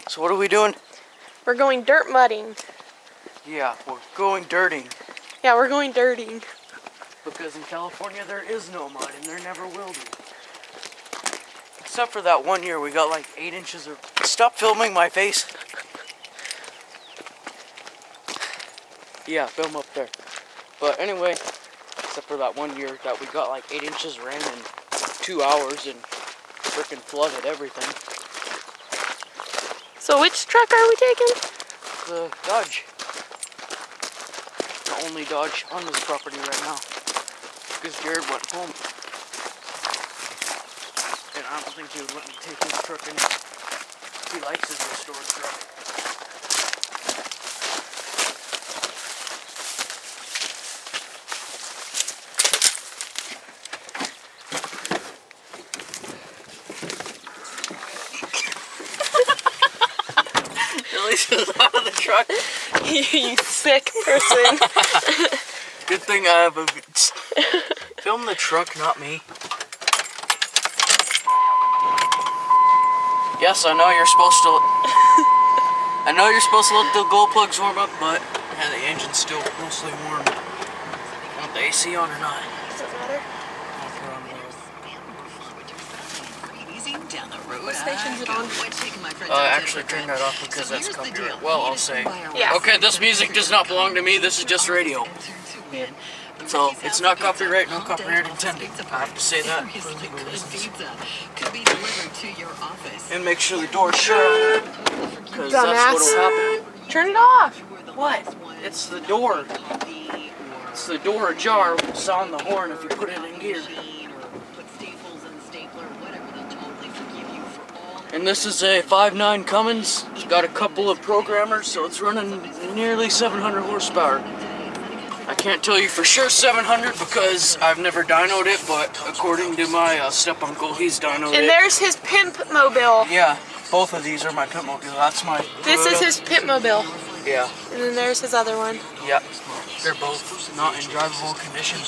So what are we doing? We're going dirt mudding. Yeah, we're going dirting. Yeah, we're going dirting. Because in California there is no mud and there never will be. Except for that one year we got like 8 inches of... Stop filming my face. Yeah, film up there. But anyway, except for that one year that we got like 8 inches of rain in 2 hours and freaking flooded everything. So which truck are we taking? The Dodge. The only Dodge on this property right now. Because Jared went home. And I don't think he would let me take his truck anymore. He likes his restored truck. Is out of the truck. You sick person. Good thing I have a... Film the truck, not me. Yes, I know you're supposed to... I know you're supposed to let the glow plugs warm up, but yeah, the engine's still mostly warm. Want the AC on or not? Doesn't matter. What station's it on? I actually turned that off because that's copyright. Well, I'll say. Yeah. Okay, this music does not belong to me. This is just radio. So, it's not copyright, no copyright intended. I have to say that. And make sure the door's shut. Because that's what'll happen. Turn it off. What? It's the door. It's the door ajar. Sound the horn if you put it in gear. And this is a 5.9 Cummins. It's got a couple of programmers, so it's running nearly 700 horsepower. I can't tell you for sure 700 because I've never dynoed it, but according to my step-uncle, he's dynoed it. And there's his pimp mobile. Yeah, both of these are my pimp mobile. That's my... This is his pimp mobile. Yeah. And then there's his other one. Yeah. They're both not in drivable condition.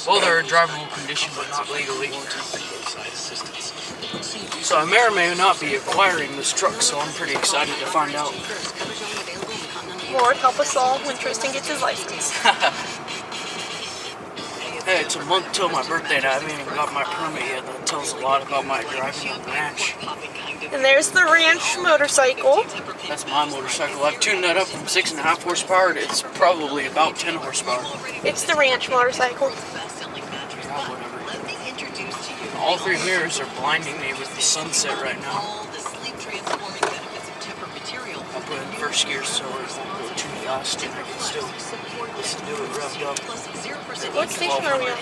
Well, they're in drivable condition, but not legally. So I may or may not be acquiring this truck, so I'm pretty excited to find out. Lord, help us all when Tristan gets his license. Hey, it's a month till my birthday and I haven't even got my permit yet. That tells a lot about my driving on the ranch. And there's the ranch motorcycle. That's my motorcycle. I've tuned that up from 6.5 horsepower to it's probably about 10 horsepower. It's the ranch motorcycle. Yeah, whatever. All 3 mirrors are blinding me with the sunset right now. I'll put in first gear so it won't go too fast and I can still listen to it revved up. What station are we on?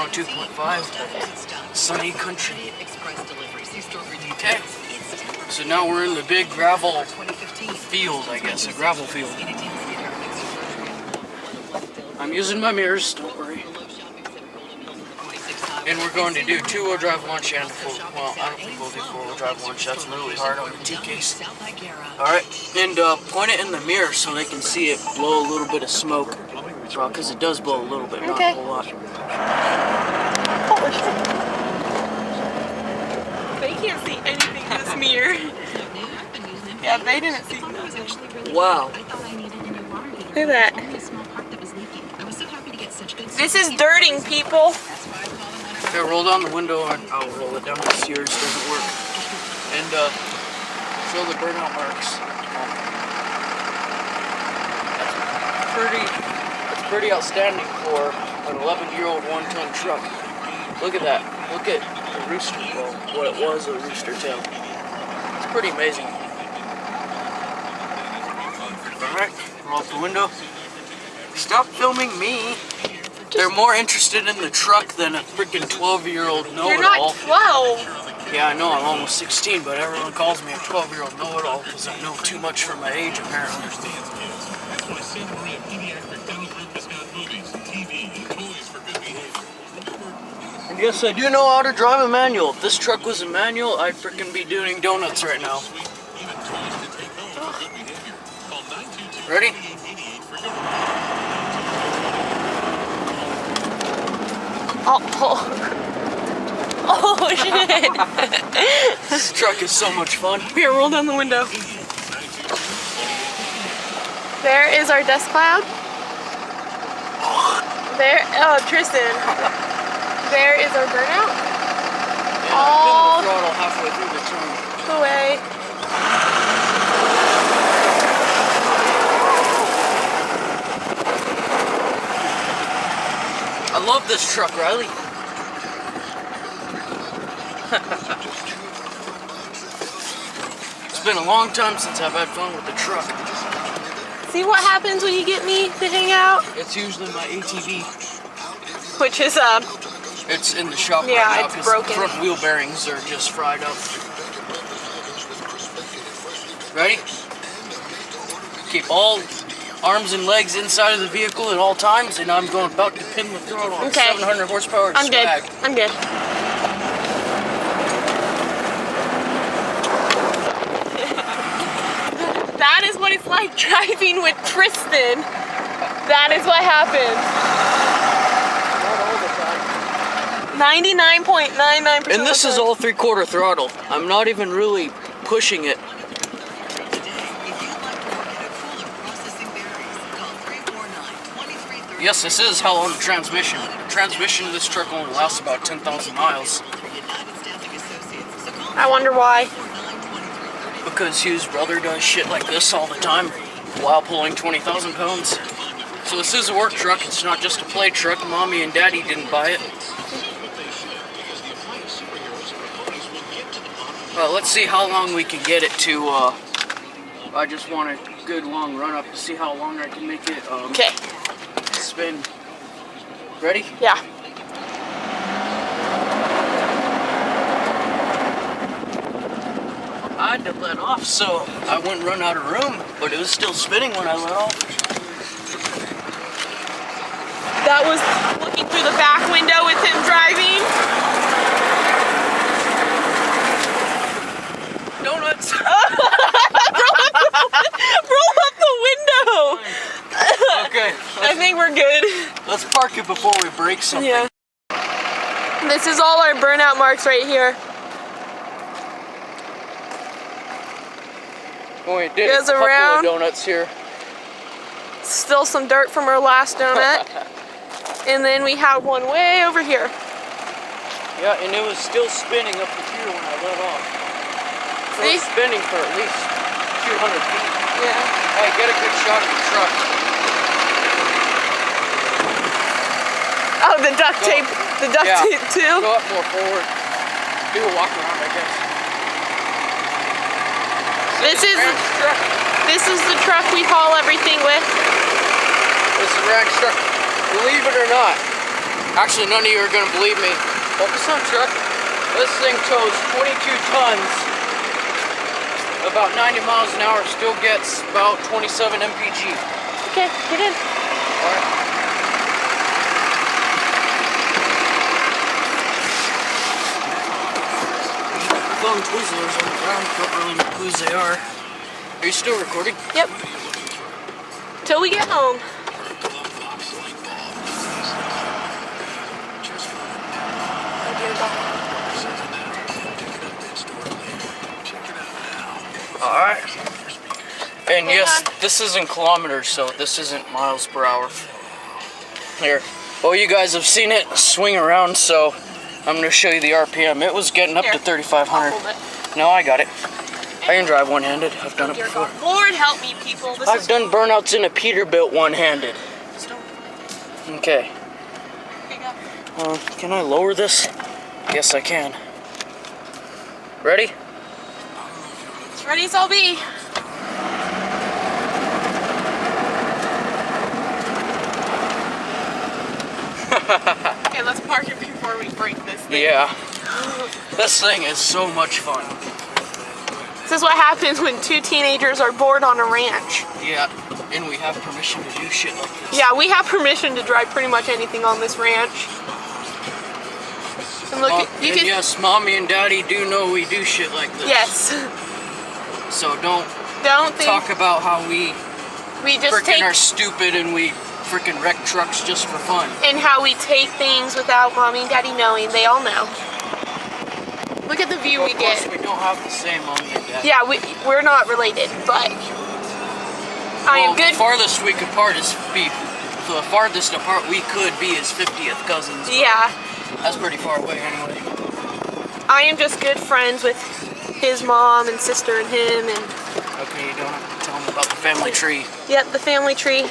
102.5 Sunny Country. Okay. So now we're in the big gravel field, I guess, a gravel field. I'm using my mirrors, don't worry. And we're going to do 2-wheel drive launch and well, I don't think we'll do 4-wheel drive launch. That's really hard on the T-case. Alright, and point it in the mirror so they can see it blow a little bit of smoke. Because it does blow a little bit, not a whole lot. Holy shit. They can't see anything in this mirror. Yeah, they didn't see nothing. Wow. Look at that. This is dirting, people. Okay, roll down the window and I'll roll it down because yours doesn't work. And show the burnout marks. That's pretty outstanding for an 11-year-old 1-ton truck. Look at that. Look at the rooster, well, what it was a rooster tail. It's pretty amazing. Alright, roll up the window. Stop filming me. They're more interested in the truck than a freaking 12-year-old know-it-all. You're not 12. Yeah, I know, I'm almost 16, but everyone calls me a 12-year-old know-it-all because I know too much for my age, apparently. And yes, I do know how to drive a manual. If this truck was a manual, I'd freaking be doing donuts right now. Ready? Oh. Oh shit! This truck is so much fun. Here, roll down the window. There is our dust cloud. There, oh Tristan. There is our burnout. Yeah, All I've been the throttle halfway through the turn. the way. I love this truck, Riley. It's been a long time since I've had fun with the truck. See what happens when you get me to hang out? It's usually my ATV. Which is It's in the shop Yeah, right now it's because broken. the front wheel bearings are just fried up. Ready? Keep all arms and legs inside of the vehicle at all times, and I'm going about to pin the throttle on Okay. 700 horsepower I'm good. swag. I'm good. That is what it's like driving with Tristan. That is what happens. Not all the time. 99.99%. And this is all 3/4 throttle. I'm not even really pushing it. Yes, this is hell on the transmission. The transmission of this truck only lasts about 10,000 miles. I wonder why. Because Hugh's brother does shit like this all the time while pulling 20,000 pounds. So this is a work truck, it's not just a play truck. Mommy and Daddy didn't buy it. Let's see how long we can get it to, I just want a good long run up to see how long I can make it, Okay. spin. Ready? Yeah. I had to let off, so I wouldn't run out of room, but it was still spinning when I let off. That was looking through the back window with him driving. Donuts! Roll up the window. Okay, I think we're good. let's park it before we break something. Yeah. This is all our burnout marks right here. We did Goes a couple around. of donuts here. Still some dirt from our last donut. And then we had one way over here. Yeah, and it was still spinning up to here when I let off. So See? it's spinning for at least 200 feet. Yeah. Hey, get a good shot of the truck. Oh, the duct tape. The duct Yeah. tape too. Go up more forward. Do a walk around, I guess. This is Ranch truck. this is the truck we haul everything with. This is a ranch truck. Believe it or not. Actually, none of you are going to believe me. Focus on truck. This thing tows 22 tons. About 90 miles an hour. Still gets about 27 mpg. Okay, get in. Alright. Found Twizzlers on the ground. Don't really know whose they are. Are you still recording? Yep. Till we get home. Alright. And Hang yes, on. this is in kilometers, so this isn't miles per hour. Here. Well, you guys have seen it swing around, so I'm going to show you the RPM. It was getting up Here. to 3,500. I'll hold it. No, I got it. I can drive one-handed. I've done it Dear before. God. Lord help me, people. This I've is done burnouts in a Peterbilt one-handed. Stop. Okay. Here you go. Can I lower this? Yes, I can. Ready? As ready as I'll be. Okay, let's park it before we break this thing. Yeah. This thing is so much fun. This is what happens when two teenagers are bored on a ranch. Yeah. And we have permission to do shit like this. Yeah, we have permission to drive pretty much anything on this ranch. And look, you and can. yes, Mommy and Daddy do know we do shit like this. Yes. So don't Think talk about how we just freaking take are stupid and we freaking wreck trucks just for fun. and how we take things without mommy and daddy knowing. They all know. Look at the view we Of course, get. we don't have the same mom and dad. Yeah, we're not related, but I am good. The farthest we could part is the farthest apart we could be is 50th cousins. but Yeah, That's pretty far away anyway. I am just good friends with his mom and sister and him and Okay, you don't have to tell them about the family tree. yep, the family tree.